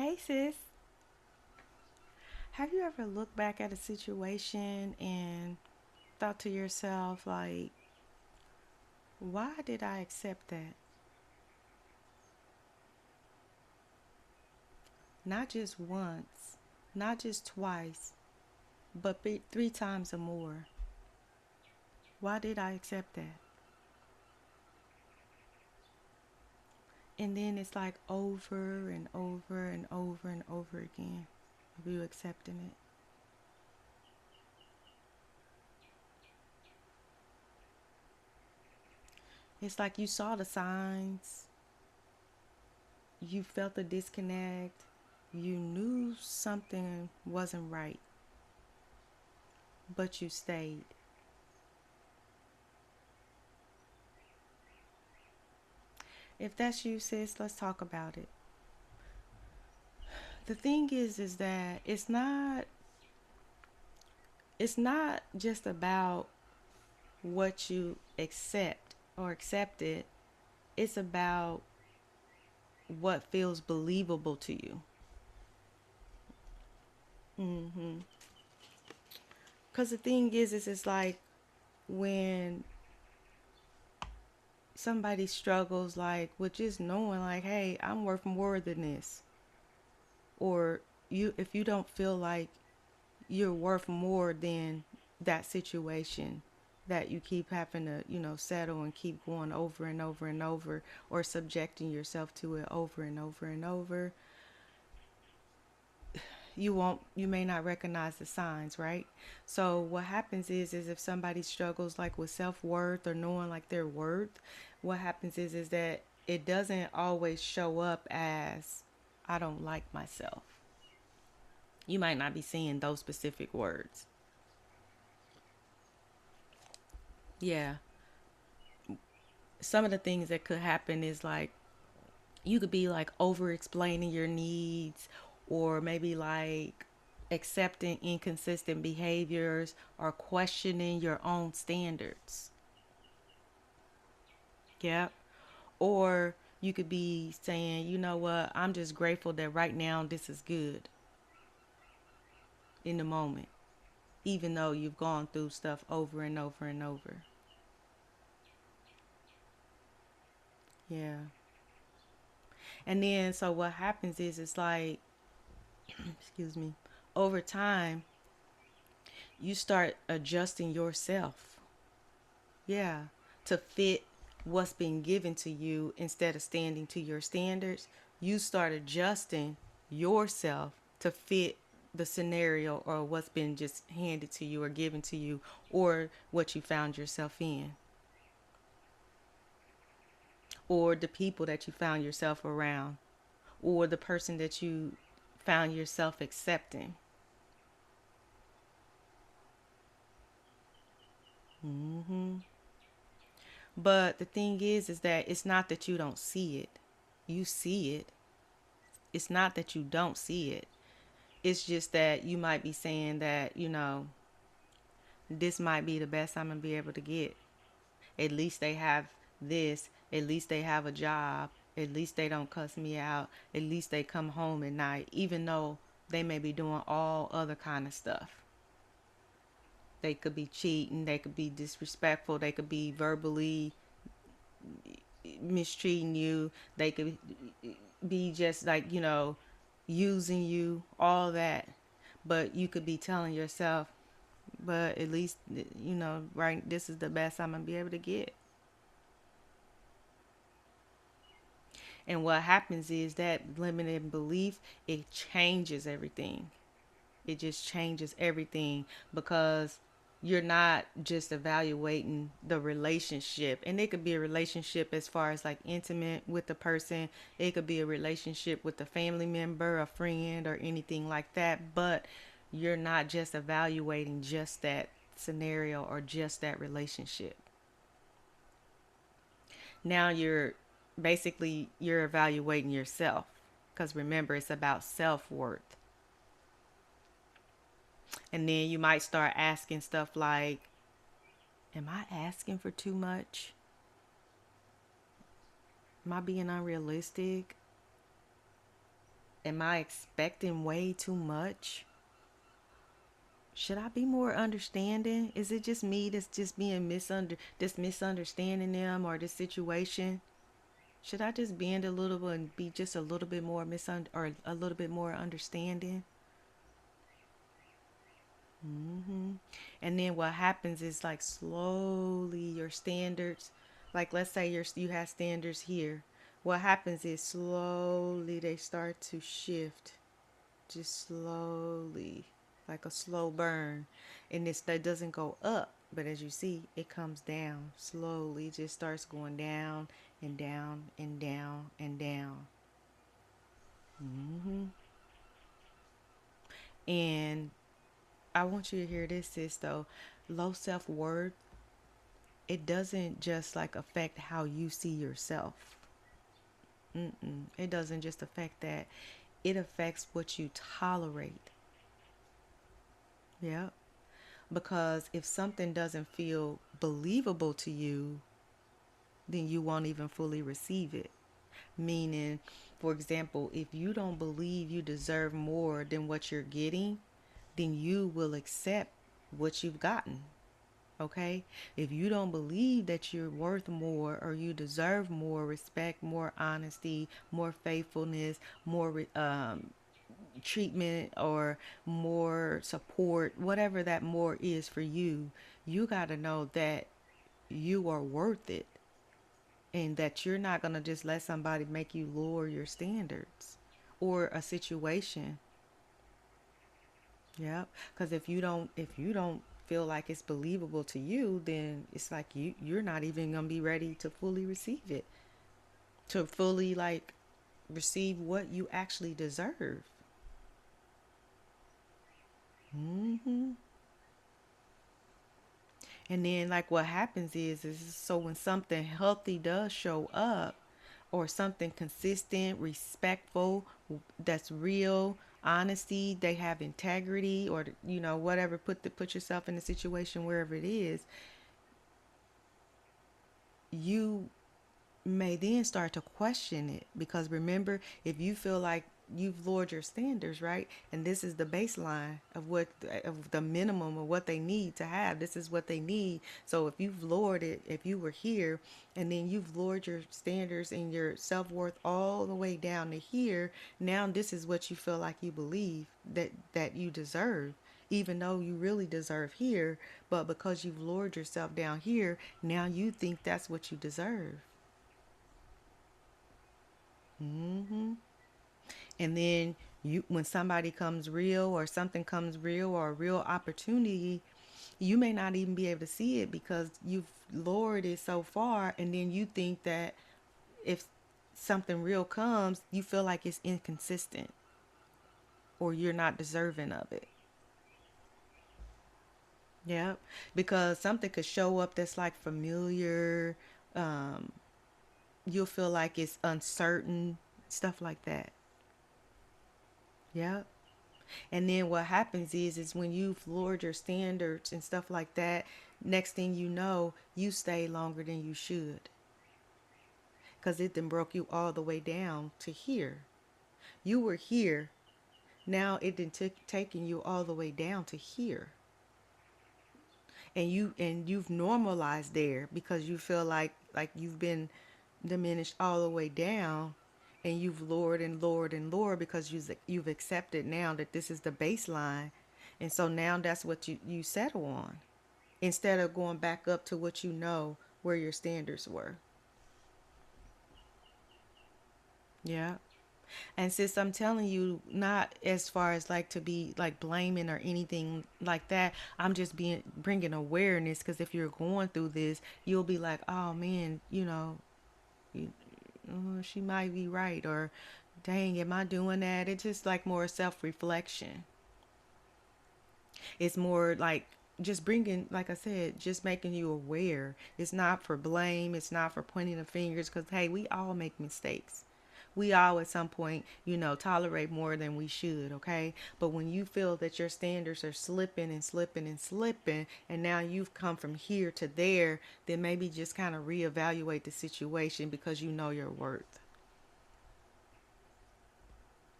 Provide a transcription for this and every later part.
Hey sis, have you ever looked back at a situation and thought to yourself, like, why did I accept that? Not just once, not just twice, but three times or more. Why did I accept that? And then it's like over and over and over and over again of you accepting it. It's like you saw the signs, you felt the disconnect, you knew something wasn't right, but you stayed. If that's you, sis, let's talk about it. The thing is that it's not just about what you accept or accepted. It's about what feels believable to you. Mhm. Cuz the thing is it's like when somebody struggles like with just knowing like, "Hey, I'm worth more than this." Or you if you don't feel like you're worth more than that situation that you keep having to, settle and keep going over and over and over, or subjecting yourself to it over and over and over, you may not recognize the signs, right? So what happens is if somebody struggles like with self-worth or knowing like their worth, what happens is that it doesn't always show up as I don't like myself. You might not be seeing those specific words. Yeah, some of the things that could happen is like you could be like over explaining your needs, or maybe like accepting inconsistent behaviors or questioning your own standards. Yep. Or you could be saying, you know what, I'm just grateful that right now this is good in the moment, even though you've gone through stuff over and over and over. Yeah. And then so what happens is it's like, excuse me, over time you start adjusting yourself. Yeah, to fit what's being given to you instead of standing to your standards. You start adjusting yourself to fit the scenario or what's been just handed to you or given to you, or what you found yourself in, or the people that you found yourself around, or the person that you found yourself accepting. Hmm. But the thing is that it's not that you don't see it. You see it. It's not that you don't see it. It's just that you might be saying that, this might be the best I'm going to be able to get. At least they have this. At least they have a job. At least they don't cuss me out. At least they come home at night, even though they may be doing all other kind of stuff. They could be cheating. They could be disrespectful. They could be verbally mistreating you. They could be just like, using you, all that. But you could be telling yourself, but at least, right, this is the best I'm going to be able to get. And what happens is that limited belief, it changes everything. It just changes everything, because you're not just evaluating the relationship. And it could be a relationship as far as like intimate with the person, it could be a relationship with a family member, a friend, or anything like that. But you're not just evaluating just that scenario or just that relationship. Now you're evaluating yourself, because remember, it's about self-worth. And then you might start asking stuff like, am I asking for too much? Am I being unrealistic? Am I expecting way too much? Should I be more understanding? Is it just me that's just being just misunderstanding them or this situation? Should I just bend a little bit and be just a little bit more or a little bit more understanding? And then what happens is like slowly your standards, like let's say you have standards here. What happens is slowly they start to shift, just slowly, like a slow burn, and that doesn't go up, but as you see, it comes down slowly. It just starts going down and down and down and down. And I want you to hear this, sis. Though, low self worth, it doesn't just like affect how you see yourself. It doesn't just affect that. It affects what you tolerate. Yeah. Because if something doesn't feel believable to you, then you won't even fully receive it. Meaning, for example, if you don't believe you deserve more than what you're getting, then you will accept what you've gotten. Okay? If you don't believe that you're worth more or you deserve more respect, more honesty, more faithfulness, more treatment, or more support, whatever that more is for you, you got to know that you are worth it and that you're not going to just let somebody make you lower your standards or a situation. Yeah, because if you don't feel like it's believable to you, then it's like you're not even going to be ready to fully receive it, to fully like receive what you actually deserve. hmm And then like what happens is so when something healthy does show up, or something consistent, respectful, that's real, honesty, they have integrity, or whatever, put yourself in a situation wherever it is, you may then start to question it, because remember, if you feel like you've lowered your standards, right, and this is the baseline of the minimum of what they need to have, this is what they need. So if you've lowered it, if you were here and then you've lowered your standards and your self-worth all the way down to here, now this is what you feel like you believe that you deserve, even though you really deserve here, but because you've lowered yourself down here, now you think that's what you deserve. And then when somebody comes real, or something comes real, or a real opportunity, you may not even be able to see it because you've lowered it so far, and then you think that if something real comes, you feel like it's inconsistent or you're not deserving of it. Yeah, because something could show up that's like familiar. um you'll feel like it's uncertain, stuff like that. Yeah. And then what happens is when you've lowered your standards and stuff like that, next thing you know, you stay longer than you should, because it then broke you all the way down to here. You were here, now it then taken you all the way down to here, and you've normalized there because you feel like you've been diminished all the way down, and you've lowered and lowered and lowered because you've accepted now that this is the baseline, and so now that's what you settle on, instead of going back up to what you know where your standards were. Yeah. And sis, I'm telling you, not as far as like to be like blaming or anything like that. I'm just being bringing awareness, because if you're going through this, you'll be like, oh man, you, she might be right, or dang, am I doing that? It's just like more self reflection. It's more like just bringing, like I said, just making you aware. It's not for blame. It's not for pointing the fingers, because, hey, we all make mistakes. We all at some point, tolerate more than we should, okay? But when you feel that your standards are slipping and slipping and slipping, and now you've come from here to there, then maybe just kind of reevaluate the situation, because you know your worth.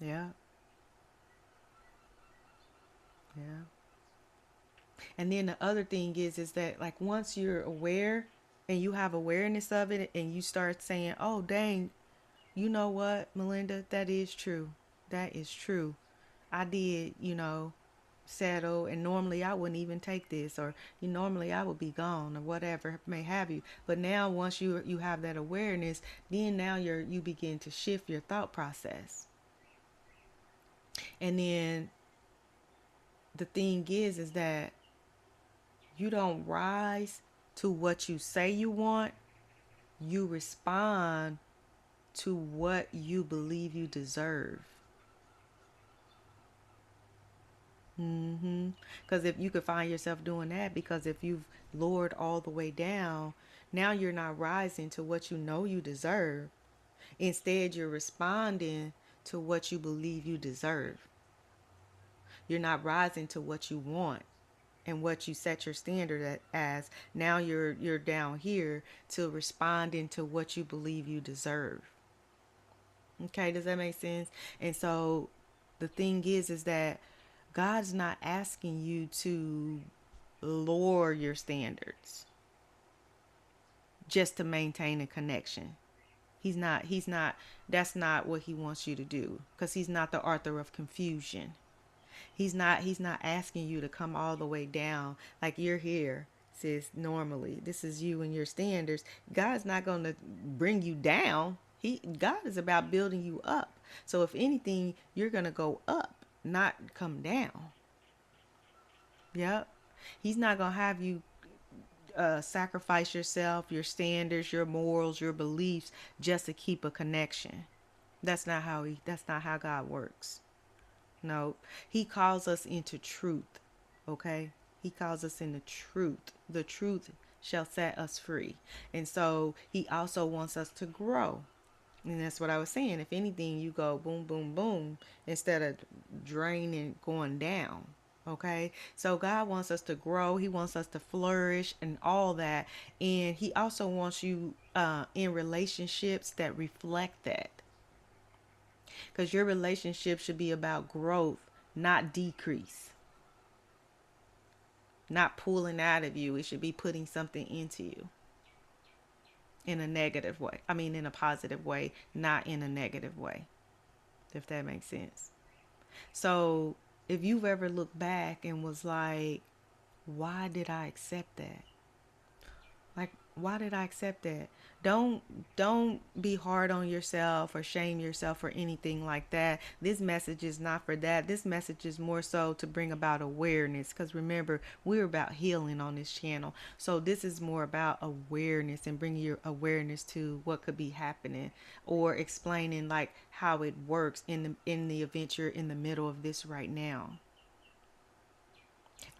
Yeah. Yeah. And then the other thing is that like once you're aware and you have awareness of it and you start saying, "Oh, dang, you know what, Melinda, that is true. That is true. I did, settle, and normally I wouldn't even take this, or normally I would be gone, or whatever may have you. But now, once you have that awareness, then now you begin to shift your thought process, and then the thing is that you don't rise to what you say you want. You respond to what you believe you deserve. Because if you could find yourself doing that, because if you've lowered all the way down, now you're not rising to what you know you deserve. Instead, you're responding to what you believe you deserve. You're not rising to what you want and what you set your standard as. Now you're down here to responding to what you believe you deserve. Okay, does that make sense? And so the thing is that God's not asking you to lower your standards just to maintain a connection. He's not that's not what he wants you to do, because he's not the author of confusion. He's not asking you to come all the way down like you're here, sis. Normally this is you and your standards. God's not going to bring you down. God is about building you up. So if anything, you're going to go up, not come down. Yep. He's not going to have you sacrifice yourself, your standards, your morals, your beliefs just to keep a connection. That's not how God works. No, he calls us into truth. Okay? He calls us into truth. The truth shall set us free. And so he also wants us to grow. And that's what I was saying. If anything, you go boom, boom, boom instead of draining, going down. Okay? So God wants us to grow. He wants us to flourish and all that. And he also wants you in relationships that reflect that. Because your relationship should be about growth, not decrease, not pulling out of you. It should be putting something into you in a negative way. I mean, in a positive way, not in a negative way, if that makes sense. So, if you've ever looked back and was like, why did I accept that? Like, why did I accept that? Don't be hard on yourself or shame yourself for anything like that. This message is not for that. This message is more so to bring about awareness, because remember, we're about healing on this channel. So this is more about awareness and bringing your awareness to what could be happening, or explaining like how it works in the event you're in the middle of this right now.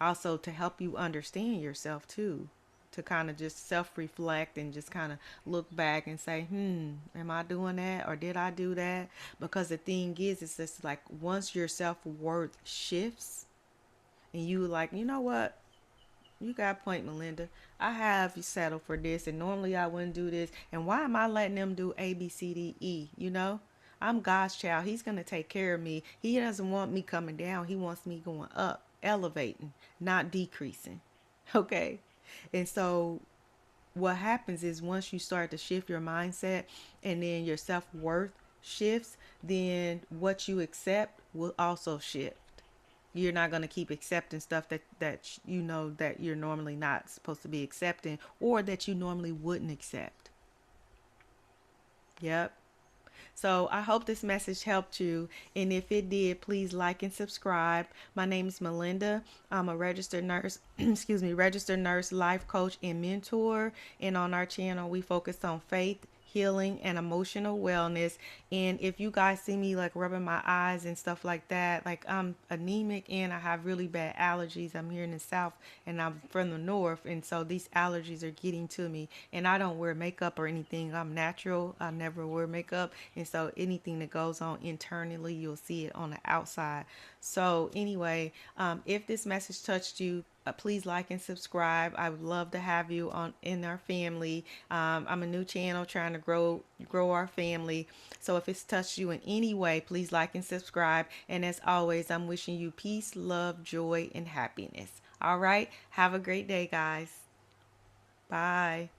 Also to help you understand yourself too, to kind of just self-reflect and just kind of look back and say, am I doing that, or did I do that? Because the thing is, it's just like once your self-worth shifts and you like, you know what, you got a point, Melinda. I have settled for this, and normally I wouldn't do this. And why am I letting them do A, B, C, D, E? I'm God's child. He's going to take care of me. He doesn't want me coming down. He wants me going up, elevating, not decreasing. Okay. And so what happens is once you start to shift your mindset and then your self worth shifts, then what you accept will also shift. You're not going to keep accepting stuff that you know that you're normally not supposed to be accepting, or that you normally wouldn't accept. Yep. So I hope this message helped you. And if it did, please like and subscribe. My name is Melinda. I'm a registered nurse, excuse me, registered nurse, life coach, and mentor. And on our channel, we focus on faith, healing, and emotional wellness. And if you guys see me like rubbing my eyes and stuff like that, like I'm anemic and I have really bad allergies. I'm here in the south and I'm from the north, and so these allergies are getting to me. And I don't wear makeup or anything. I'm natural. I never wear makeup, and so anything that goes on internally, you'll see it on the outside. So anyway, if this message touched you, Please like and subscribe. I would love to have you on in our family. I'm a new channel trying to grow our family. So if it's touched you in any way, please like and subscribe. And as always, I'm wishing you peace, love, joy, and happiness. All right. Have a great day, guys. Bye.